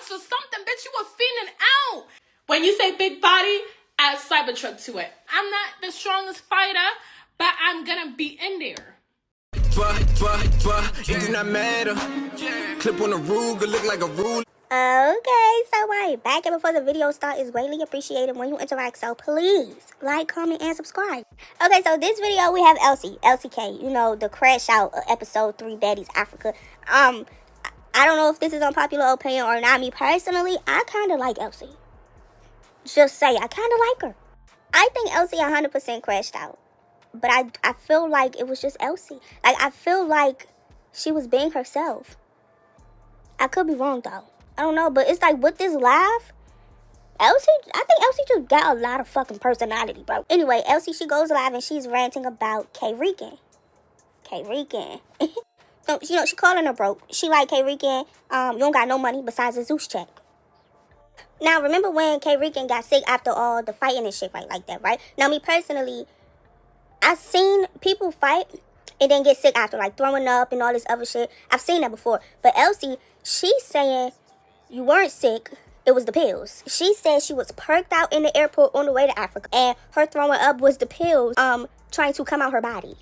Drûgs or something, bitch. You were feeling out. When you say big body, add Cybertruck to it. I'm not the strongest fighter, but I'm gonna be in there. It do not matter. Clip on a Drûgs, look like a rule. Okay, so right, back and before the video start is greatly appreciated when you interact, so please like, comment, and subscribe. Okay, so this video we have Elsie K, you know, the crash out of episode 3 Baddies Africa. I don't know if this is unpopular opinion or not. Me personally, I kind of like Elsie. Just say, I kind of like her. I think Elsie 100% crashed out. But I feel like it was just Elsie. Like, I feel like she was being herself. I could be wrong, though. I don't know, but it's like with this live, I think Elsie just got a lot of fucking personality, bro. Anyway, Elsie, she goes live and she's ranting about Rican. Rican. So, you know, she calling her broke. She like, Rican, you don't got no money besides a Zeus check. Now, remember when Rican got sick after all the fighting and shit like that, right? Now, me personally, I've seen people fight and then get sick after, like throwing up and all this other shit. I've seen that before. But Elsie, she's saying you weren't sick. It was the pills. She said she was perked out in the airport on the way to Africa. And her throwing up was the pills trying to come out her body.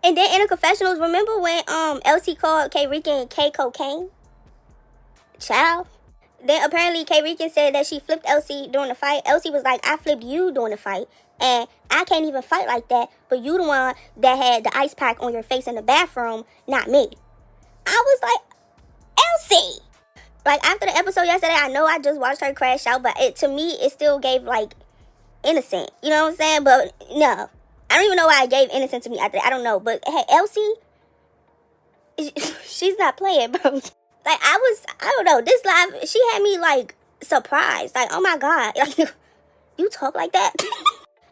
And then in the confessionals, remember when Elsie called Rican K-cocaine? Child. Then apparently Rican said that she flipped Elsie during the fight. Elsie was like, I flipped you during the fight. And I can't even fight like that. But you the one that had the ice pack on your face in the bathroom, not me. I was like, Elsie! Like, after the episode yesterday, I know I just watched her crash out. But to me, it still gave, like, innocent. You know what I'm saying? But no. I don't even know why I gave innocent to me after that. I don't know. But, hey, Elsie, she's not playing, bro. Like, I don't know. This live, she had me, like, surprised. Like, oh, my God. Like, you talk like that?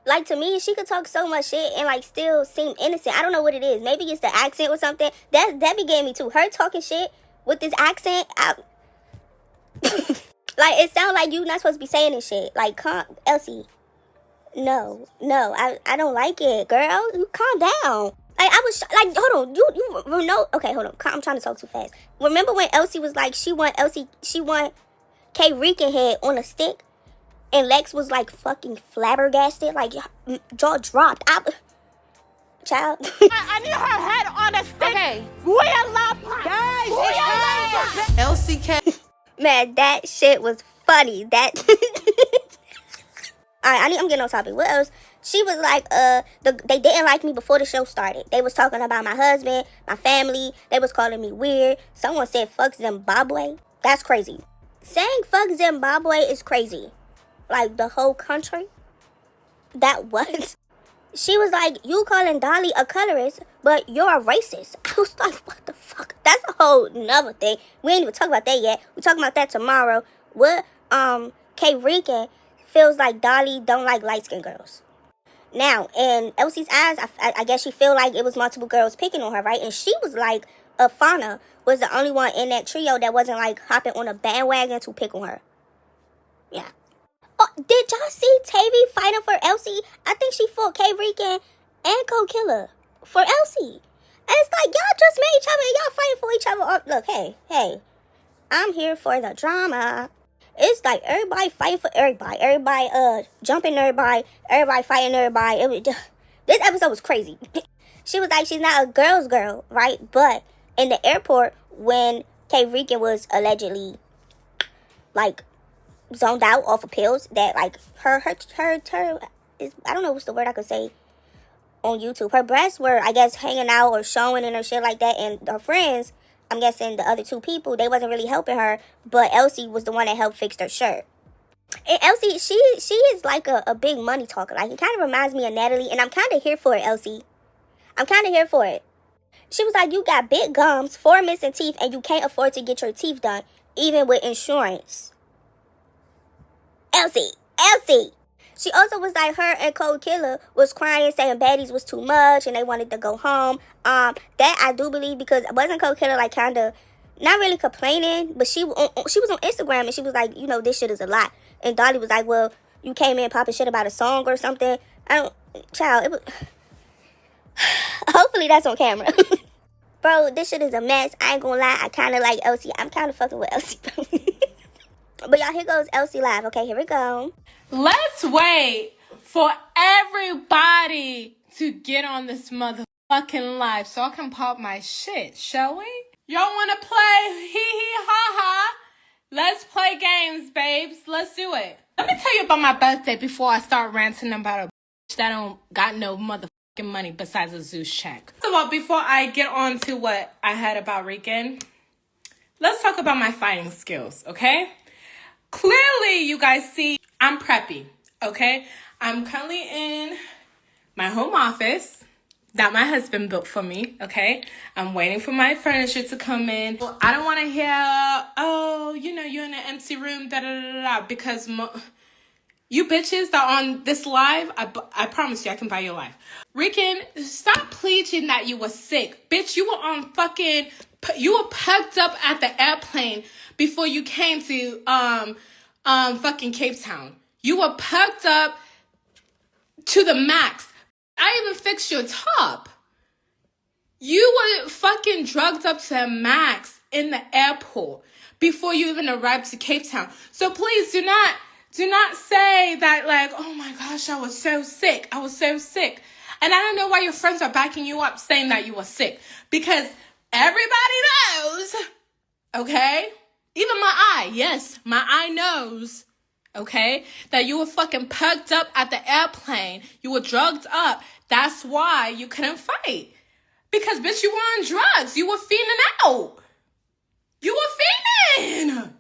Like, to me, she could talk so much shit and, like, still seem innocent. I don't know what it is. Maybe it's the accent or something. That began me, too. Her talking shit with this accent, like, it sounds like you not supposed to be saying this shit. Like, Elsie. No, I don't like it, girl. You calm down. Like, I was, like, hold on. You know, okay, hold on. I'm trying to talk too fast. Remember when Elsie was like, she want Rican head on a stick? And Lex was, like, fucking flabbergasted. Like, jaw dropped. Child. I need her head on a stick. Okay. Guys, Elsie K. Man, that shit was funny. That. Alright, I'm getting on topic. What else? She was like, they didn't like me before the show started. They was talking about my husband, my family. They was calling me weird. Someone said, fuck Zimbabwe. That's crazy. Saying fuck Zimbabwe is crazy. Like, the whole country? That what? She was like, you calling Dolly a colorist, but you're a racist. I was like, what the fuck? That's a whole nother thing. We ain't even talk about that yet. We're talking about that tomorrow. What, Rican feels like Dolly don't like light-skinned girls. Now, in Elsie's eyes, I guess she feel like it was multiple girls picking on her, right? And she was like, Afana was the only one in that trio that wasn't, like, hopping on a bandwagon to pick on her. Yeah. Oh, did y'all see Tavy fighting for Elsie? I think she fought Rican and Co-Killer for Elsie. And it's like, y'all just met each other and y'all fighting for each other. Oh, look, hey, I'm here for the drama. It's like everybody fighting for everybody. Everybody jumping everybody fighting everybody. This episode was crazy. She was like, she's not a girl's girl, right? But in the airport, when Rican was allegedly, like, zoned out off of pills, that, like, her is, I don't know what's the word I could say on YouTube. Her breasts were, I guess, hanging out or showing and her shit like that. And her friends, I'm guessing the other two people, they wasn't really helping her. But Elsie was the one that helped fix her shirt. And Elsie, she is like a big money talker. Like, it kind of reminds me of Natalie. And I'm kind of here for it, Elsie. I'm kind of here for it. She was like, you got big gums, 4 missing teeth, and you can't afford to get your teeth done, even with insurance. Elsie. She also was like, her and Co-Killer was crying, saying baddies was too much and they wanted to go home. That I do believe, because wasn't Co-Killer like kind of not really complaining, but she was on Instagram and she was like, you know, this shit is a lot. And Dolly was like, well, you came in popping shit about a song or something. Child, it was. Hopefully that's on camera. Bro, this shit is a mess. I ain't gonna lie, I kind of like Elsie. I'm kind of fucking with Elsie, bro. But y'all, here goes Elsie live. Okay, here we go. Let's wait for everybody to get on this motherfucking live so I can pop my shit, shall we? Y'all wanna play hee hee ha ha? Let's play games, babes. Let's do it. Let me tell you about my birthday before I start ranting about a bitch that don't got no motherfucking money besides a Zeus check. First of all, before I get on to what I had about Rican, let's talk about my fighting skills, okay? Clearly, you guys see, I'm preppy, okay? I'm currently in my home office that my husband built for me, okay? I'm waiting for my furniture to come in. Well, I don't want to hear, oh, you know, you're in an empty room, da-da-da-da, because you bitches that are on this live, I promise you I can buy your life. Rican, stop pleading that you were sick. Bitch, you were on fucking, you were packed up at the airplane before you came to fucking Cape Town. You were packed up to the max. I even fixed your top. You were fucking drugged up to the max in the airport before you even arrived to Cape Town. So please do not say that like, oh my gosh, I was so sick. I was so sick. And I don't know why your friends are backing you up saying that you were sick. Because everybody knows, okay? Even my eye, yes, my eye knows, okay, that you were fucking perked up at the airplane. You were drugged up. That's why you couldn't fight. Because, bitch, you were on drugs. You were fiending out. You were fiending.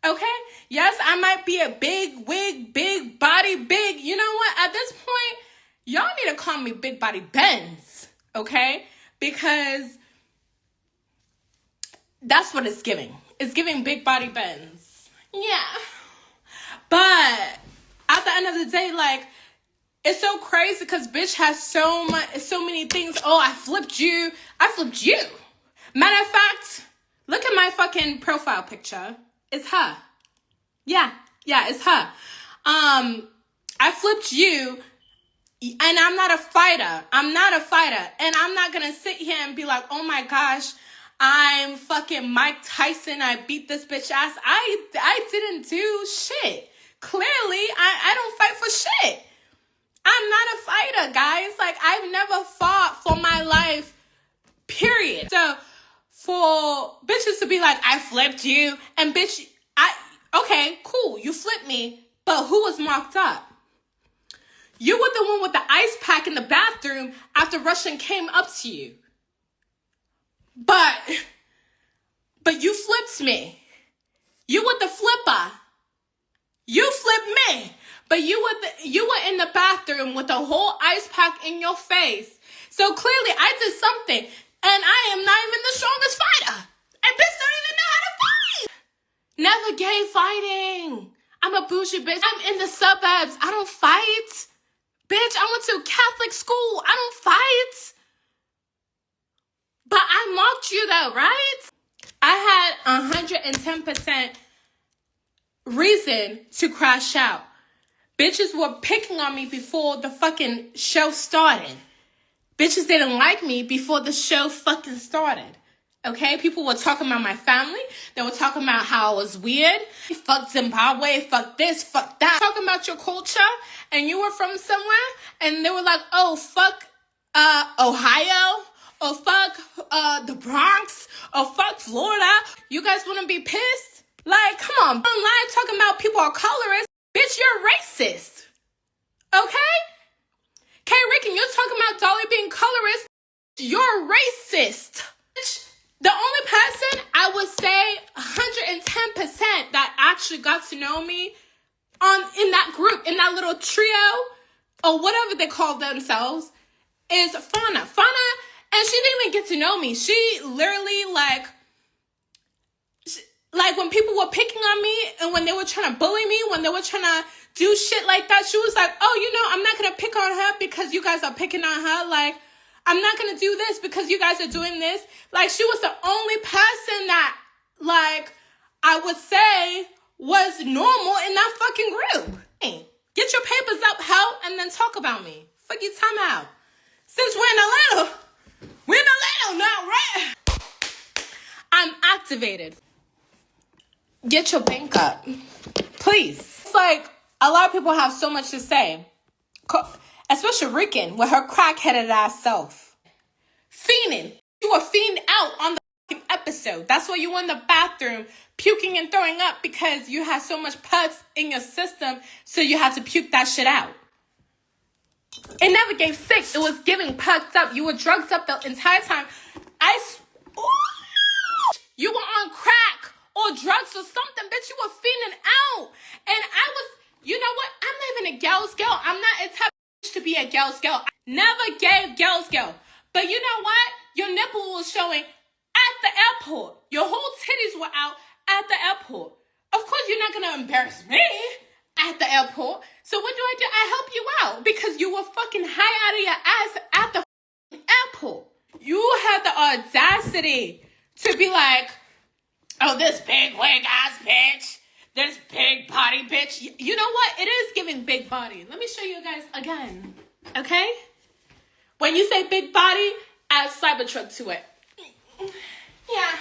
Okay? Yes, I might be a big wig, big body, big. You know what? At this point, y'all need to call me Big Body Benz. Okay? Because that's what it's giving. It's giving Big Body Benz. Yeah. But at the end of the day, like, it's so crazy because bitch has so many things. Oh, I flipped you. I flipped you. Matter of fact, look at my fucking profile picture. It's her. Yeah, it's her. I flipped you, and I'm not a fighter. I'm not a fighter. And I'm not going to sit here and be like, oh my gosh, I'm fucking Mike Tyson. I beat this bitch ass. I didn't do shit. Clearly, I don't fight for shit. I'm not a fighter, guys. Like, I've never fought for my life, period. So, for bitches to be like, I flipped you, and bitch, okay, cool, you flipped me, but who was marked up? You were the one with the ice pack in the bathroom after Russian came up to you. But you flipped me. You were the flipper. You flipped me. But you were in the bathroom with a whole ice pack in your face. So clearly I did something. And I am not even the strongest fighter. And bitch don't even know how to fight. Never gay fighting. I'm a bougie bitch. I'm in the suburbs. I don't fight. Bitch, I went to Catholic school. I don't fight. But I mocked you though, right? I had 110% reason to crash out. Bitches were picking on me before the fucking show started. Bitches didn't like me before the show fucking started. Okay? People were talking about my family. They were talking about how I was weird. Fuck Zimbabwe. Fuck this. Fuck that. Talking about your culture. And you were from somewhere. And they were like, oh, fuck Ohio. Oh, fuck the Bronx. Oh, fuck Florida. You guys wouldn't be pissed? Like, come on. Online talking about people are colorist. Bitch, you're racist. Okay? K. Rican, you're talking about Dolly being colorist. You're racist. Bitch, the only person I would say 110% that actually got to know me in that group, in that little trio, or whatever they call themselves, is Fauna. Fauna, and she didn't even get to know me. She literally, like when people were picking on me and when they were trying to bully me, when they were trying to do shit like that, she was like, oh, you know, I'm not going to pick on her because you guys are picking on her. Like, I'm not going to do this because you guys are doing this. Like, she was the only person that, like, I would say was normal in that fucking group. Hey, get your papers up, hell, and then talk about me. Fuck you time out. Since we're in a little now, right? I'm activated. Get your bank up. Please. It's like a lot of people have so much to say. Especially Rican with her crack-headed ass self. Fiending. You were fiending out on the fucking episode. That's why you were in the bathroom puking and throwing up because you had so much pus in your system, so you had to puke that shit out. It never gave sick. It was giving pucked up. You were drugged up the entire time. You were on crack or drugs or something, bitch. You were fiending out. And I was, you know what? I'm not even a girl's girl. I'm not a type of bitch to be a girl's girl. I never gave girl's girl. But you know what? Your nipple was showing at the airport. Your whole titties were out at the airport. Of course, you're not going to embarrass me at the airport. So what do? I help you out because you were fucking high out of your ass at the airport. You had the audacity to be like, oh, this big wig ass bitch, this big body bitch. You know what? It is giving big body. Let me show you guys again. Okay? When you say big body, add Cybertruck to it. Yeah.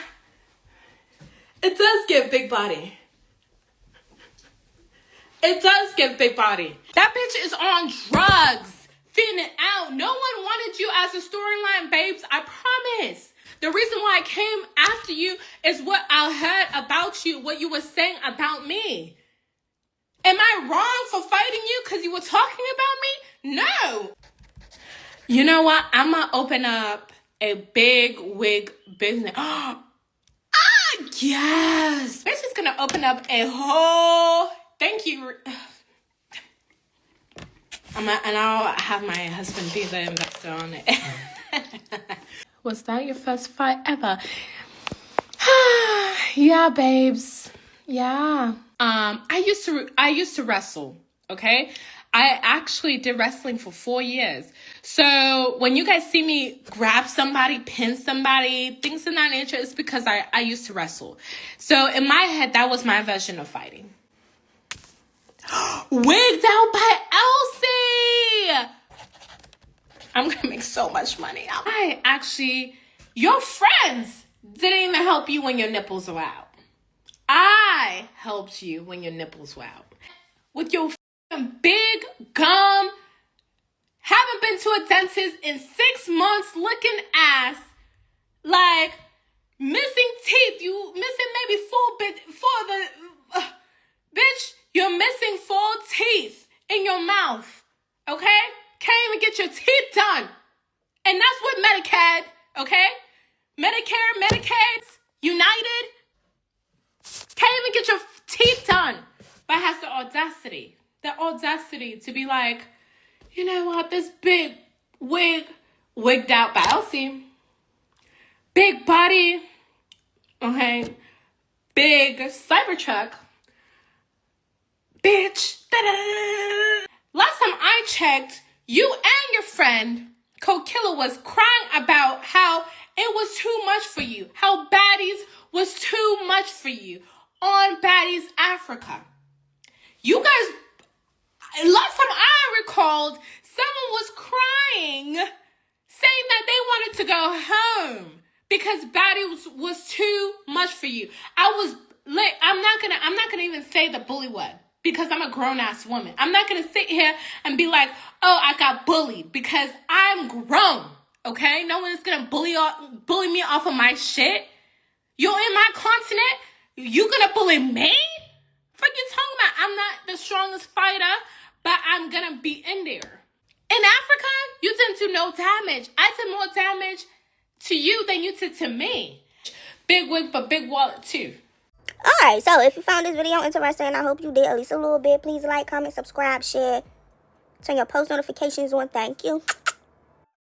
It does give big body. It does give big body. That bitch is on drugs. Feeling out. No one wanted you as a storyline, babes. I promise. The reason why I came after you is what I heard about you, what you were saying about me. Am I wrong for fighting you because you were talking about me? No. You know what? I'm going to open up a big wig business. Yes. Bitch is going to open up a whole... Thank you. And I'll have my husband be the investor on it. Was that your first fight ever? Yeah, babes. Yeah. I used to wrestle. Okay. I actually did wrestling for 4 years. So when you guys see me grab somebody, pin somebody, things of that nature, it's because I used to wrestle. So in my head, that was my version of fighting. Wigged out by Elsie. I'm gonna make so much money. Your friends didn't even help you when your nipples were out. I helped you when your nipples were out. With your big gum, haven't been to a dentist in 6 months, looking ass, like missing teeth. You missing maybe bitch. You're missing 4 teeth in your mouth, okay? Can't even get your teeth done. And that's with Medicaid, okay? Medicare, Medicaid, United. Can't even get your teeth done. But has the audacity to be like, you know what, this big wigged out by Elsie. Big body, okay? Big Cybertruck. Bitch. Last time I checked, you and your friend, Co-Killer, was crying about how it was too much for you. How Baddies was too much for you on Baddies Africa. You guys, last time I recalled, someone was crying, saying that they wanted to go home because Baddies was too much for you. I'm not gonna even say the bully word. Because I'm a grown-ass woman. I'm not going to sit here and be like, oh, I got bullied. Because I'm grown, okay? No one is going to bully me off of my shit. You're in my continent? You going to bully me? What you talking about? I'm not the strongest fighter, but I'm going to be in there. In Africa, you didn't do no damage. I did more damage to you than you did to me. Big wig, but big wallet, too. Alright, so if you found this video interesting, and I hope you did at least a little bit, please like, comment, subscribe, share, turn your post notifications on. Thank you.